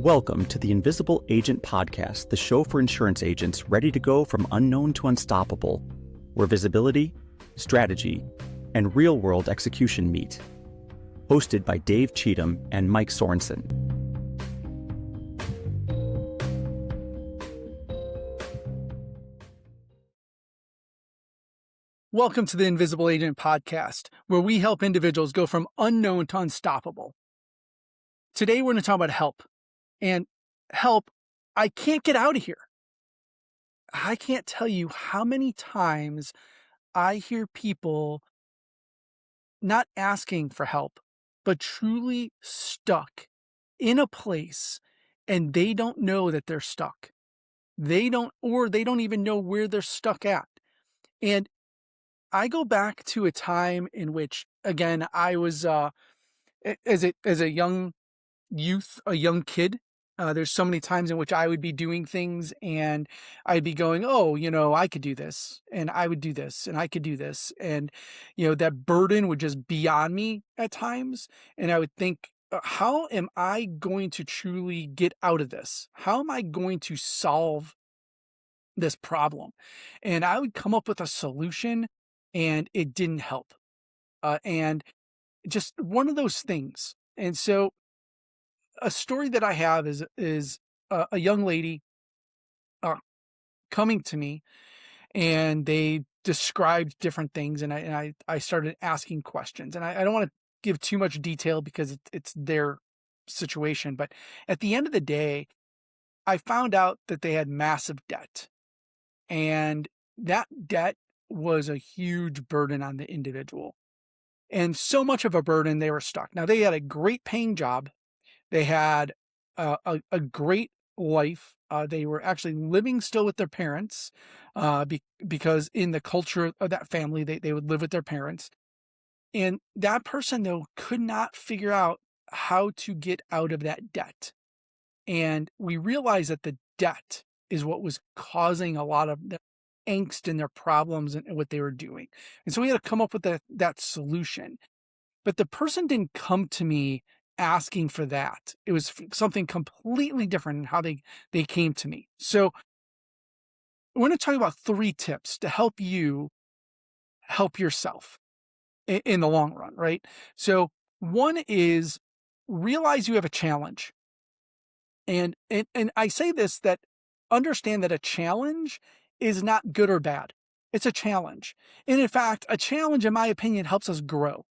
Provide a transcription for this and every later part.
Welcome to the Invisible Agent Podcast, the show for insurance agents ready to go from unknown to unstoppable, where visibility, strategy, and real-world execution meet. Hosted by Dave Cheatham and Mike Sorensen. Welcome to the Invisible Agent Podcast, where we help individuals go from unknown to unstoppable. Today, we're going to talk about help. And help, I can't get out of here. I can't tell you how many times I hear people not asking for help, but truly stuck in a place and they don't know that they're stuck. They don't even know where they're stuck at. And I go back to a time in which, again, I was, as a young youth, a young kid, there's so many times in which I would be doing things and I'd be going, oh, I could do this and I would do this and I could do this. And, that burden would just be on me at times. And I would think, how am I going to truly get out of this? How am I going to solve this problem? And I would come up with a solution and it didn't help. And just one of those things. And so a story that I have is a young lady coming to me, and they described different things, and I started asking questions, and I don't want to give too much detail because it's their situation, but at the end of the day, I found out that they had massive debt, and that debt was a huge burden on the individual, and so much of a burden they were stuck. Now they had a great paying job. They had a great life. They were actually living still with their parents because in the culture of that family, they would live with their parents. And that person, though, could not figure out how to get out of that debt. And we realized that the debt is what was causing a lot of the angst and their problems and what they were doing. And so we had to come up with that solution. But the person didn't come to me asking for that. It was something completely different in how they came to me. So I want to talk about 3 tips to help you help yourself in the long run, right? So one is realize you have a challenge. And I say this, that understand that a challenge is not good or bad. It's a challenge. And in fact, a challenge, in my opinion, helps us grow.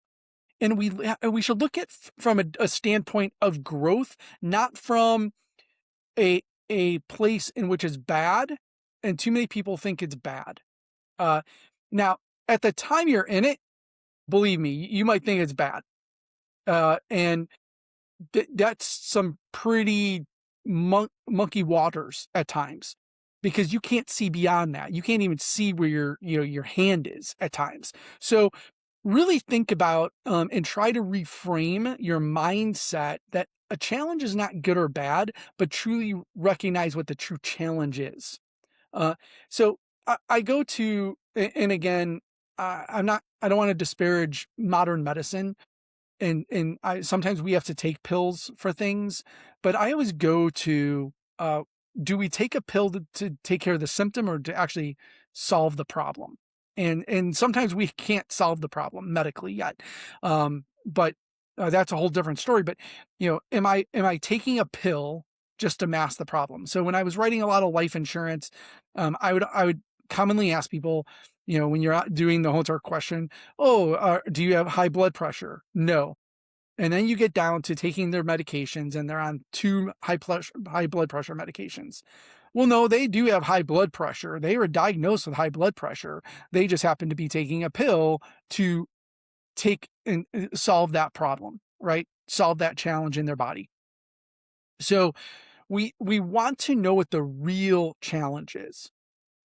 And we should look at from a standpoint of growth, not from a place in which it's bad, and too many people think it's bad. Now, at the time you're in it, believe me, you might think it's bad, and that's some pretty monkey waters at times, because you can't see beyond that. You can't even see where your hand is at times. So really think about and try to reframe your mindset that a challenge is not good or bad, but truly recognize what the true challenge is. So I go to, and again, I don't want to disparage modern medicine, and sometimes we have to take pills for things, but I always go to, do we take a pill to take care of the symptom or to actually solve the problem? And sometimes we can't solve the problem medically yet. But that's a whole different story. But, am I taking a pill just to mask the problem? So when I was writing a lot of life insurance, I would commonly ask people, when you're out doing the whole entire question, do you have high blood pressure? No. And then you get down to taking their medications, and they're on 2 high blood pressure medications. Well, no, they do have high blood pressure. They were diagnosed with high blood pressure. They just happen to be taking a pill to take and solve that problem, right? Solve that challenge in their body. So we want to know what the real challenge is.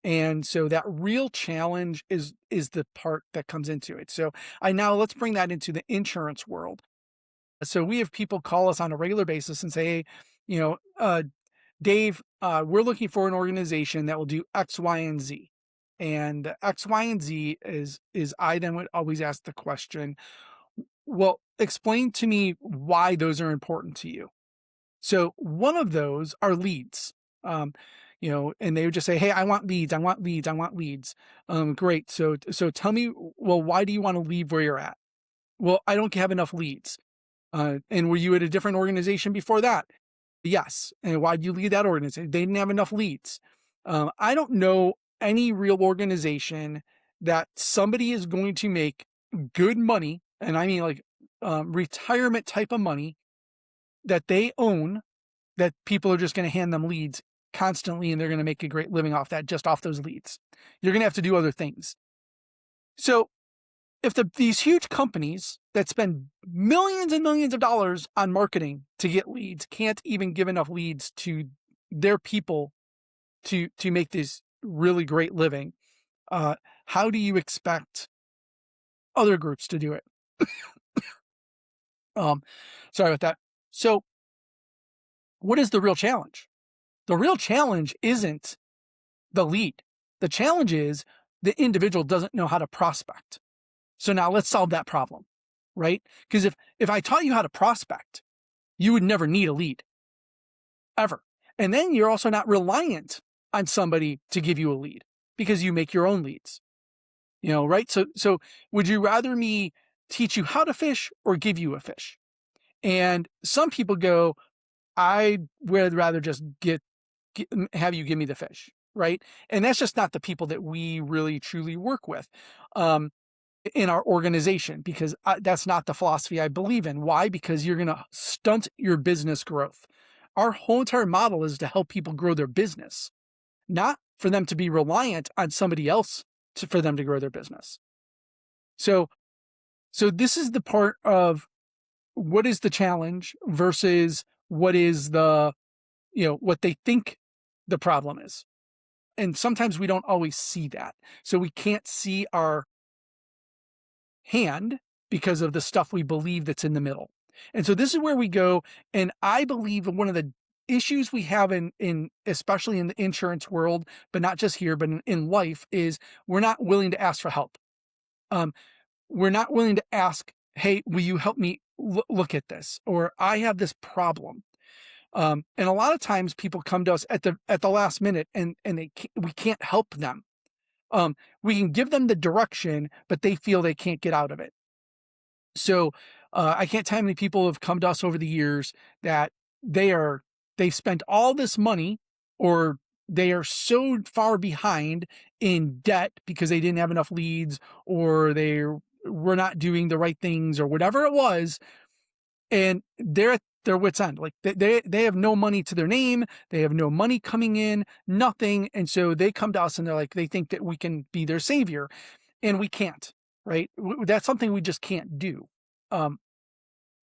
And so that real challenge is the part that comes into it. So let's bring that into the insurance world. So we have people call us on a regular basis and say, Dave, we're looking for an organization that will do X, Y, and Z. And X, Y, and Z is I then would always ask the question, well, explain to me why those are important to you. So one of those are leads. Um, and they would just say, "Hey, I want leads. I want leads. I want leads." Great. So tell me, well, why do you want to leave where you're at? Well, I don't have enough leads. And were you at a different organization before that? Yes. And why did you leave that organization? They didn't have enough leads. I don't know any real organization that somebody is going to make good money, and I mean like retirement type of money that they own, that people are just going to hand them leads constantly and they're going to make a great living off that, just off those leads. You're going to have to do other things. So if these huge companies that spend millions and millions of dollars on marketing to get leads can't even give enough leads to their people to make this really great living, how do you expect other groups to do it? Sorry about that. So what is the real challenge? The real challenge isn't the lead. The challenge is the individual doesn't know how to prospect. So now let's solve that problem, right? Because if I taught you how to prospect, you would never need a lead, ever. And then you're also not reliant on somebody to give you a lead because you make your own leads, right? So would you rather me teach you how to fish or give you a fish? And some people go, I would rather just have you give me the fish, right? And that's just not the people that we really truly work with in our organization, because that's not the philosophy I believe in. Why? Because you're going to stunt your business growth. Our whole entire model is to help people grow their business, not for them to be reliant on somebody else for them to grow their business. So this is the part of what is the challenge versus what is the, what they think the problem is. And sometimes we don't always see that. So we can't see our hand because of the stuff we believe that's in the middle. And so this is where we go. And I believe one of the issues we have in especially in the insurance world, but not just here, but in life, is we're not willing to ask for help. We're not willing to ask, hey, will you help me look at this? Or I have this problem. And a lot of times people come to us at the last minute and we can't help them. We can give them the direction, but they feel they can't get out of it. So I can't tell how many people have come to us over the years that they've spent all this money, or they are so far behind in debt because they didn't have enough leads, or they were not doing the right things, or whatever it was. And they're at their wits' end. Like they have no money to their name. They have no money coming in, nothing. And so they come to us and they're like, they think that we can be their savior, and we can't, right? That's something we just can't do.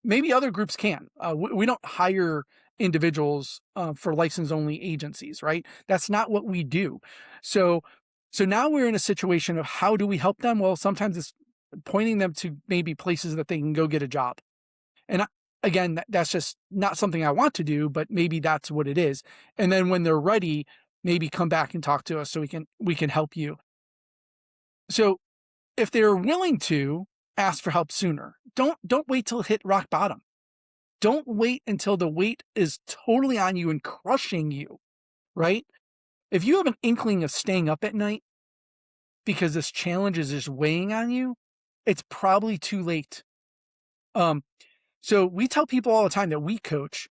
Maybe other groups can. We don't hire individuals for license only agencies, right? That's not what we do. So now we're in a situation of how do we help them? Well, sometimes it's pointing them to maybe places that they can go get a job. And again, that's just not something I want to do, but maybe that's what it is. And then when they're ready, maybe come back and talk to us so we can help you. So if they're willing to ask for help sooner, don't wait till it hit rock bottom. Don't wait until the weight is totally on you and crushing you, right? If you have an inkling of staying up at night because this challenge is just weighing on you, it's probably too late. So we tell people all the time that we coach,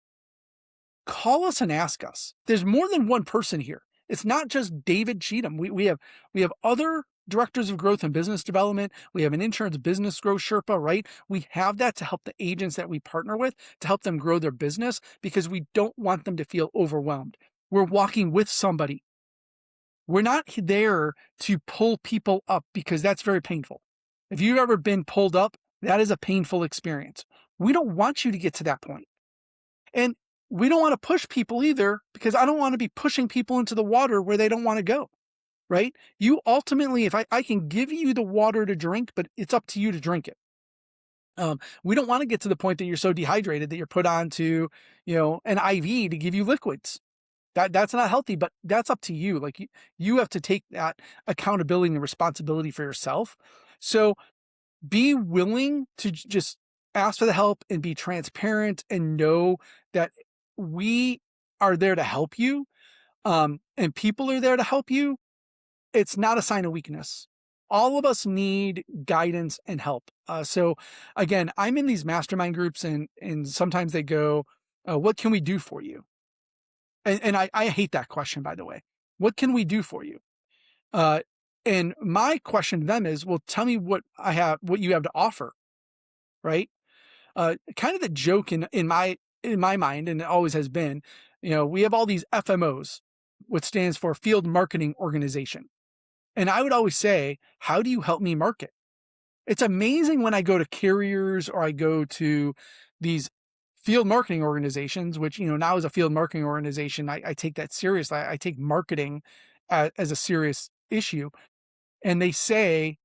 call us and ask us. There's more than one person here. It's not just David Cheatham. We have other directors of growth and business development. We have an insurance business growth Sherpa, right? We have that to help the agents that we partner with, to help them grow their business, because we don't want them to feel overwhelmed. We're walking with somebody. We're not there to pull people up, because that's very painful. If you've ever been pulled up, that is a painful experience. We don't want you to get to that point. And we don't want to push people either, because I don't want to be pushing people into the water where they don't want to go, right? You ultimately, if I can give you the water to drink, but it's up to you to drink it. We don't want to get to the point that you're so dehydrated that you're put onto, an IV to give you liquids. That's not healthy, but that's up to you. Like you have to take that accountability and responsibility for yourself. So be willing to just ask for the help and be transparent and know that we are there to help you, and people are there to help you, it's not a sign of weakness. All of us need guidance and help. So again, I'm in these mastermind groups, and sometimes they go, what can we do for you? And I hate that question, by the way. What can we do for you? Uh, and my question to them is, well, tell me what you have to offer, right? Kind of the joke in my mind, and it always has been, we have all these FMOs, which stands for Field Marketing Organization. And I would always say, how do you help me market? It's amazing when I go to carriers or I go to these field marketing organizations, which, now as a field marketing organization, I take that seriously. I take marketing as a serious issue. And they say,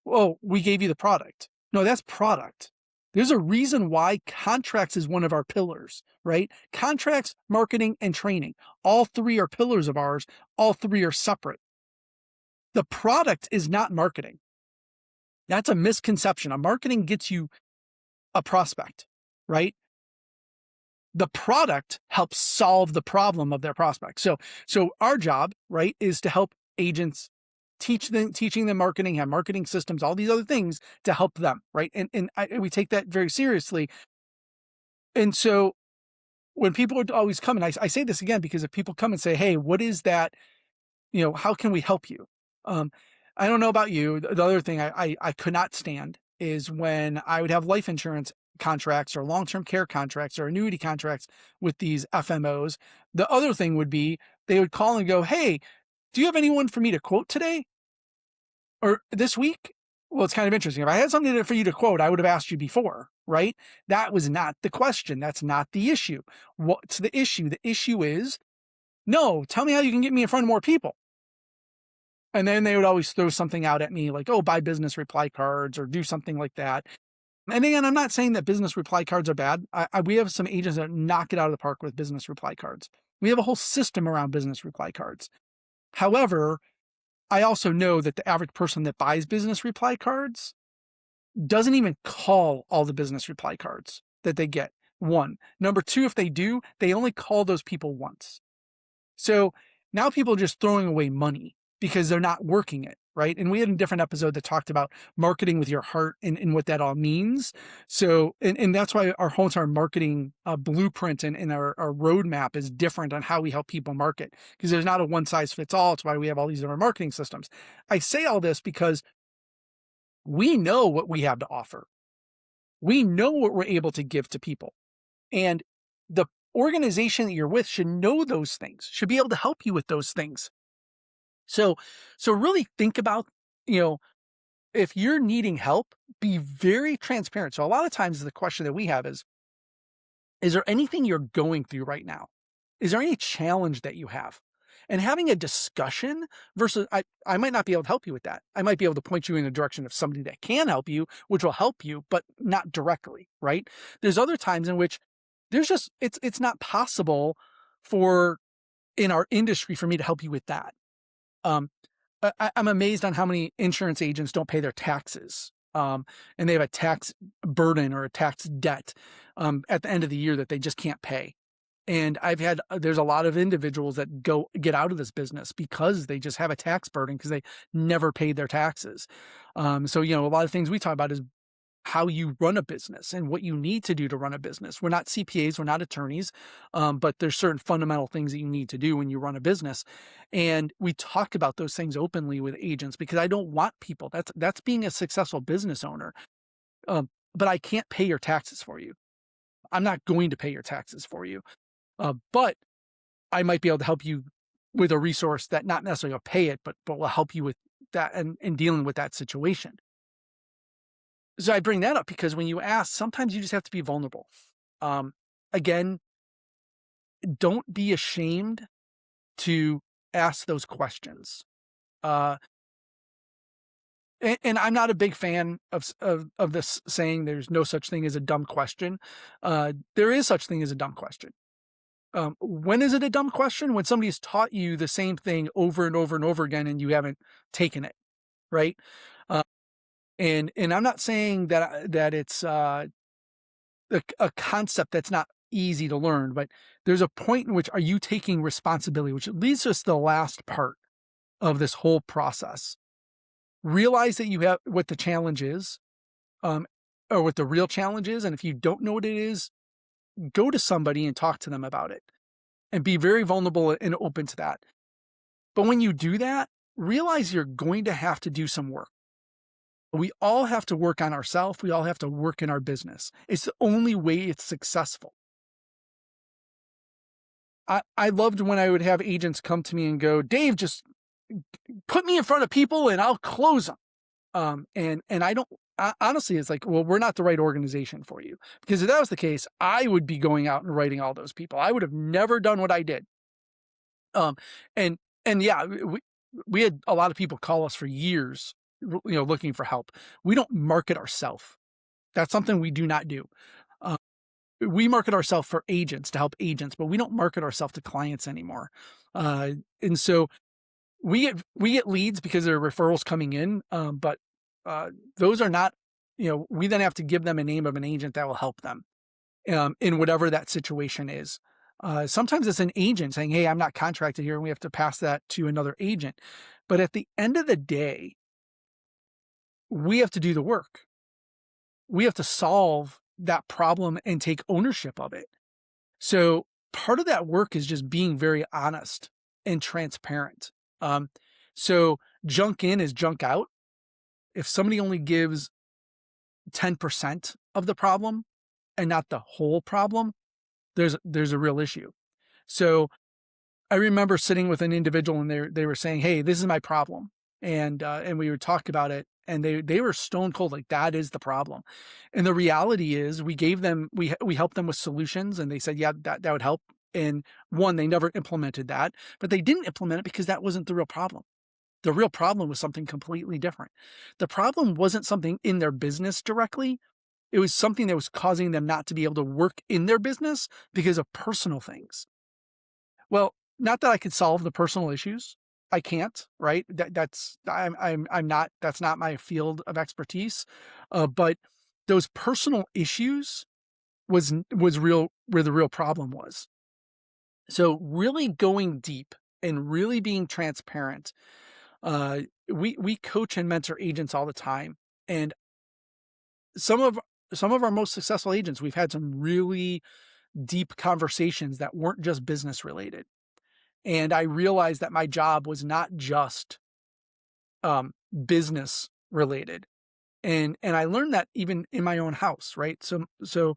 oh, we gave you the product. No, that's product. There's a reason why contracts is one of our pillars, right? Contracts, marketing, and training. All three are pillars of ours. All three are separate. The product is not marketing. That's a misconception. A marketing gets you a prospect, right? The product helps solve the problem of their prospect. So our job, right, is to help agents teaching them marketing, have marketing systems, all these other things to help them, right? And we take that very seriously. And so when people would always come, and I say this again, because if people come and say, hey, what is that? How can we help you? I don't know about you. The other thing I could not stand is when I would have life insurance contracts or long-term care contracts or annuity contracts with these FMOs. The other thing would be they would call and go, hey, do you have anyone for me to quote today or this week? Well, it's kind of interesting. If I had something for you to quote, I would have asked you before, right? That was not the question. That's not the issue. What's the issue? The issue is, no, tell me how you can get me in front of more people. And then they would always throw something out at me like, oh, buy business reply cards or do something like that. And again, I'm not saying that business reply cards are bad. We have some agents that knock it out of the park with business reply cards. We have a whole system around business reply cards. However, I also know that the average person that buys business reply cards doesn't even call all the business reply cards that they get. One. Number two, if they do, they only call those people once. So now people are just throwing away money because they're not working it, right? And we had a different episode that talked about marketing with your heart and what that all means. So, and that's why our marketing blueprint and our roadmap is different on how we help people market, because there's not a one size fits all. It's why we have all these different marketing systems. I say all this because we know what we have to offer. We know what we're able to give to people. And the organization that you're with should know those things, should be able to help you with those things. So really think about, if you're needing help, be very transparent. So a lot of times the question that we have is there anything you're going through right now? Is there any challenge that you have? And having a discussion versus, I might not be able to help you with that. I might be able to point you in the direction of somebody that can help you, which will help you, but not directly, right? There's other times in which there's just, it's not possible in our industry for me to help you with that. I'm amazed on how many insurance agents don't pay their taxes. And they have a tax burden or a tax debt at the end of the year that they just can't pay. And there's a lot of individuals that get out of this business because they just have a tax burden because they never paid their taxes. So, a lot of things we talk about is how you run a business and what you need to do to run a business. We're not CPAs, we're not attorneys, but there's certain fundamental things that you need to do when you run a business. And we talk about those things openly with agents because I don't want people. That's being a successful business owner. But I can't pay your taxes for you. I'm not going to pay your taxes for you. But I might be able to help you with a resource that not necessarily will pay it, but will help you with that and dealing with that situation. So I bring that up because when you ask, sometimes you just have to be vulnerable. Again, don't be ashamed to ask those questions. And I'm not a big fan of this saying there's no such thing as a dumb question. There is such thing as a dumb question. When is it a dumb question? When somebody's taught you the same thing over and over and over again and you haven't taken it, right? And I'm not saying that it's a concept that's not easy to learn, but there's a point in which are you taking responsibility, which leads us to the last part of this whole process. Realize that you have what the challenge is, um, or what the real challenge is. And if you don't know what it is, go to somebody and talk to them about it and be very vulnerable and open to that. But when you do that, realize you're going to have to do some work. We all have to work on ourselves. We all have to work in our business. It's the only way it's successful. I loved when I would have agents come to me and go, Dave, just put me in front of people and I'll close them. And I don't, honestly, it's like, well, we're not the right organization for you. Because if that was the case, I would be going out and writing all those people. I would have never done what I did. Um, and, and yeah, we had a lot of people call us for years, looking for help. We don't market ourselves. That's something we do not do. We market ourselves for agents to help agents, but we don't market ourselves to clients anymore. And so we get leads because there are referrals coming in, but those are not, we then have to give them a name of an agent that will help them in whatever that situation is. Sometimes it's an agent saying, hey, I'm not contracted here, and we have to pass that to another agent. But at the end of the day, we have to do the work. We have to solve that problem and take ownership of it. So part of that work is just being very honest and transparent. So junk in is junk out. If somebody only gives 10% of the problem and not the whole problem, there's a real issue. So I remember sitting with an individual and they were saying, hey, this is my problem. And we would talk about it, and they were stone cold, like that is the problem. And the reality is we helped them with solutions, and they said, yeah, that would help. And one, they never implemented that, but they didn't implement it because that wasn't the real problem. The real problem was something completely different. The problem wasn't something in their business directly. It was something that was causing them not to be able to work in their business because of personal things. Well, not that I could solve the personal issues. I can't, right? I'm not, that's not my field of expertise. But those personal issues was real, where the real problem was. So really going deep and really being transparent. We coach and mentor agents all the time, and some of our most successful agents, we've had some really deep conversations that weren't just business related. And I realized that my job was not just business related. And I learned that even in my own house, right? So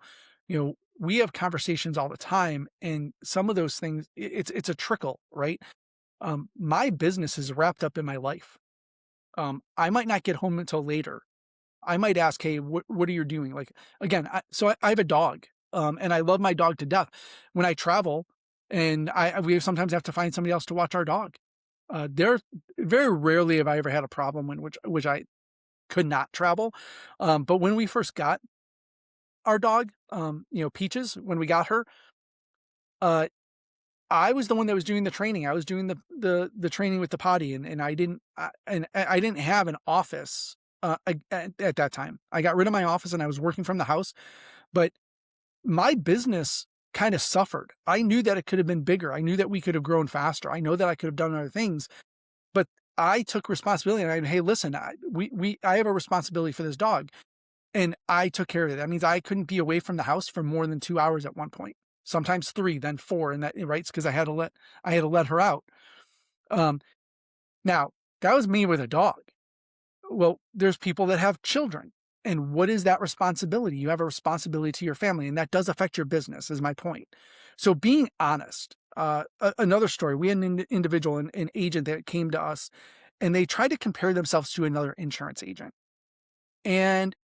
we have conversations all the time, and some of those things, it's a trickle, right? My business is wrapped up in my life. I might not get home until later. I might ask, hey, what are you doing? Like, again, I have a dog, and I love my dog to death. When I travel, and we sometimes have to find somebody else to watch our dog. There very rarely have I ever had a problem which I could not travel. But when we first got our dog, Peaches, when we got her, uh, I was the one that was doing the training. I was doing the training with the potty, and I didn't have an office at that time. I got rid of my office and I was working from the house, but my business kind of suffered. I knew that it could have been bigger. I knew that we could have grown faster. I know that I could have done other things, but I took responsibility, and hey, listen, I have a responsibility for this dog, and I took care of it. That means I couldn't be away from the house for more than 2 hours at one point, sometimes 3, then 4. And that, right, because I had to let her out. Now that was me with a dog. Well, there's people that have children. And what is that responsibility? You have a responsibility to your family, and that does affect your business, is my point. So being honest. Another story, we had an individual, an agent that came to us, and they tried to compare themselves to another insurance agent. And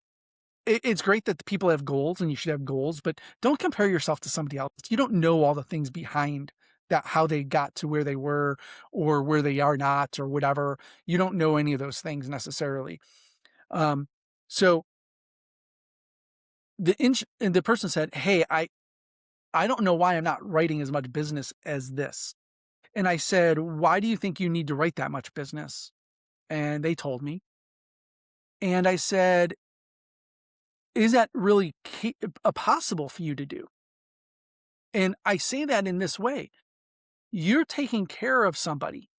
it's great that the people have goals, and you should have goals, but don't compare yourself to somebody else. You don't know all the things behind that, how they got to where they were or where they are not or whatever. You don't know any of those things necessarily. So the person said, hey, I don't know why I'm not writing as much business as this. And I said, why do you think you need to write that much business? And they told me. And I said, is that really possible for you to do? And I say that in this way. You're taking care of somebody.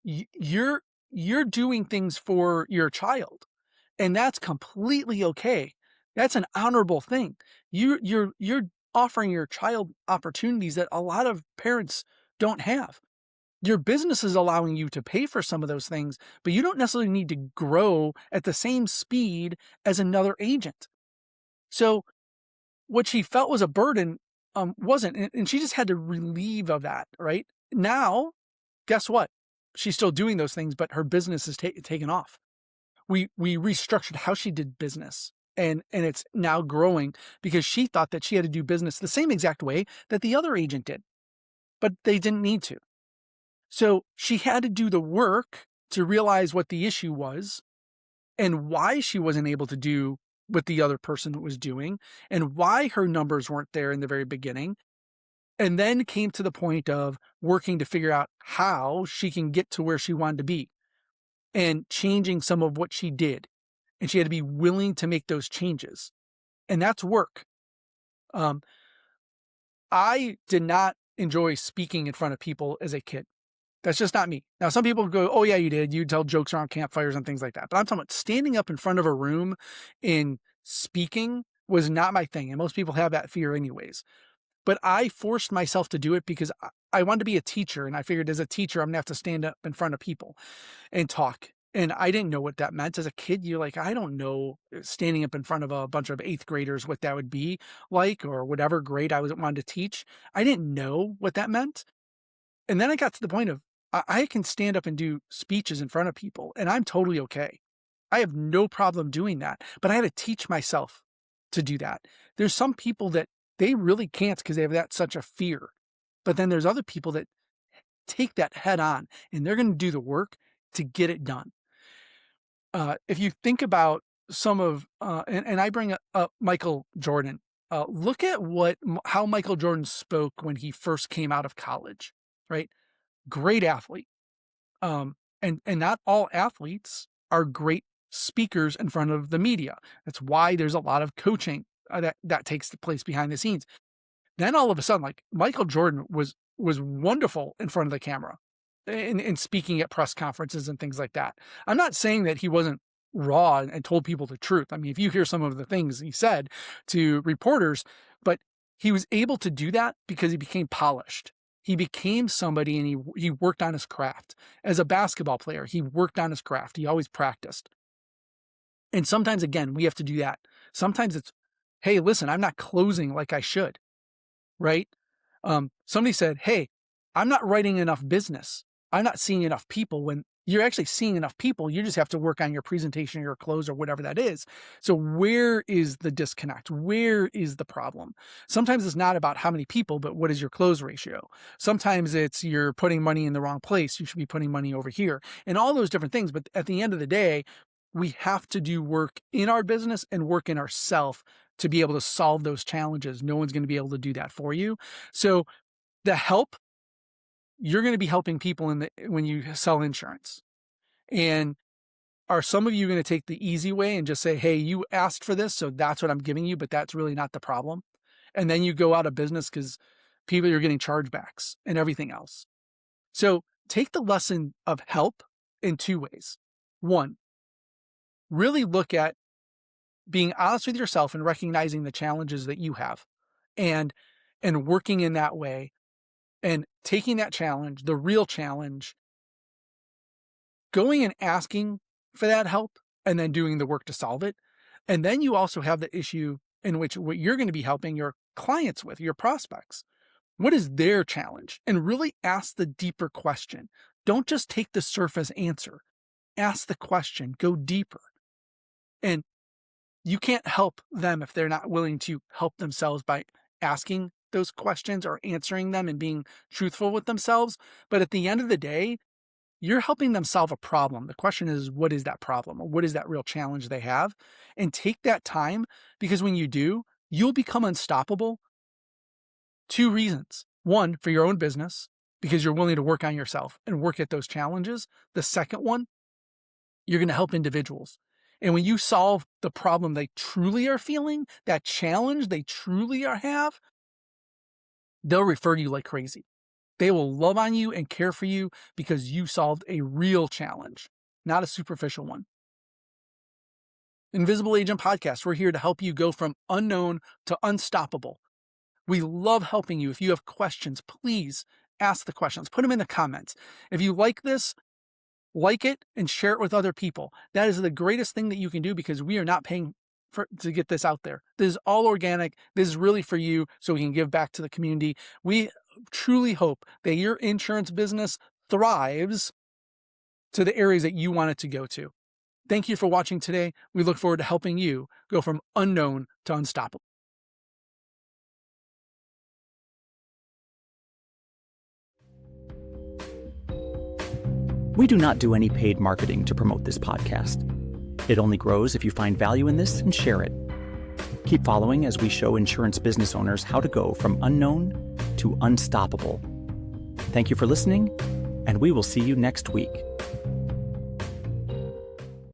You're doing things for your child, and that's completely okay. That's an honorable thing. You're offering your child opportunities that a lot of parents don't have. Your business is allowing you to pay for some of those things, but you don't necessarily need to grow at the same speed as another agent. So what she felt was a burden, wasn't, and she just had to relieve of that, right? Now, guess what? She's still doing those things, but her business is taken off. We restructured how she did business, and it's now growing because she thought that she had to do business the same exact way that the other agent did, but they didn't need to. So she had to do the work to realize what the issue was and why she wasn't able to do what the other person was doing and why her numbers weren't there in the very beginning. And then came to the point of working to figure out how she can get to where she wanted to be and changing some of what she did. And she had to be willing to make those changes. And that's work. I did not enjoy speaking in front of people as a kid. That's just not me. Now, some people go, oh, yeah, you did. You tell jokes around campfires and things like that. But I'm talking about standing up in front of a room and speaking was not my thing. And most people have that fear anyways. But I forced myself to do it because I wanted to be a teacher. And I figured as a teacher, I'm going to have to stand up in front of people and talk. And I didn't know what that meant. As a kid, you're like, I don't know, standing up in front of a bunch of eighth graders, what that would be like, or whatever grade wanted to teach. I didn't know what that meant. And then I got to the point of, I can stand up and do speeches in front of people, and I'm totally okay. I have no problem doing that, but I had to teach myself to do that. There's some people that they really can't because they have such a fear. But then there's other people that take that head on and they're going to do the work to get it done. If you think about some of, and I bring up Michael Jordan, look at how Michael Jordan spoke when he first came out of college, right? Great athlete. And not all athletes are great speakers in front of the media. That's why there's a lot of coaching that takes place behind the scenes. Then all of a sudden, like Michael Jordan was wonderful in front of the camera and speaking at press conferences and things like that. I'm not saying that he wasn't raw and told people the truth. I mean, if you hear some of the things he said to reporters, but he was able to do that because he became polished. He became somebody and he worked on his craft. As a basketball player, he worked on his craft. He always practiced. And sometimes, again, we have to do that. Sometimes it's, hey, listen, I'm not closing like I should, right? Somebody said, hey, I'm not writing enough business. I'm not seeing enough people. When you're actually seeing enough people, you just have to work on your presentation or your close or whatever that is. So where is the disconnect? Where is the problem? Sometimes it's not about how many people, but what is your close ratio? Sometimes it's you're putting money in the wrong place. You should be putting money over here and all those different things. But at the end of the day, we have to do work in our business and work in ourselves to be able to solve those challenges. No one's going to be able to do that for you. So the help, you're going to be helping people when you sell insurance. And are some of you going to take the easy way and just say, hey, you asked for this, so that's what I'm giving you, but that's really not the problem. And then you go out of business because people are getting chargebacks and everything else. So take the lesson of help in two ways. One, really look at being honest with yourself and recognizing the challenges that you have and working in that way and taking that challenge, the real challenge, going and asking for that help and then doing the work to solve it. And then you also have the issue in which what you're going to be helping your clients with, your prospects. What is their challenge? And really ask the deeper question. Don't just take the surface answer. Ask the question, go deeper. And you can't help them if they're not willing to help themselves by asking those questions or answering them and being truthful with themselves. But at the end of the day, you're helping them solve a problem. The question is, what is that problem? Or what is that real challenge they have? And take that time, because when you do, you'll become unstoppable. Two reasons. One, for your own business, because you're willing to work on yourself and work at those challenges. The second one, you're going to help individuals. And when you solve the problem they truly are feeling, that challenge they truly have, they'll refer you like crazy. They will love on you and care for you because you solved a real challenge, not a superficial one. Invisible Agent Podcast, we're here to help you go from unknown to unstoppable. We love helping you. If you have questions, please ask the questions. Put them in the comments. If you like this, like it and share it with other people. That is the greatest thing that you can do because we are not paying to get this out there. This is all organic. This is really for you so we can give back to the community. We truly hope that your insurance business thrives to the areas that you want it to go to. Thank you for watching today. We look forward to helping you go from unknown to unstoppable. We do not do any paid marketing to promote this podcast. It only grows if you find value in this and share it. Keep following as we show insurance business owners how to go from unknown to unstoppable. Thank you for listening, and we will see you next week.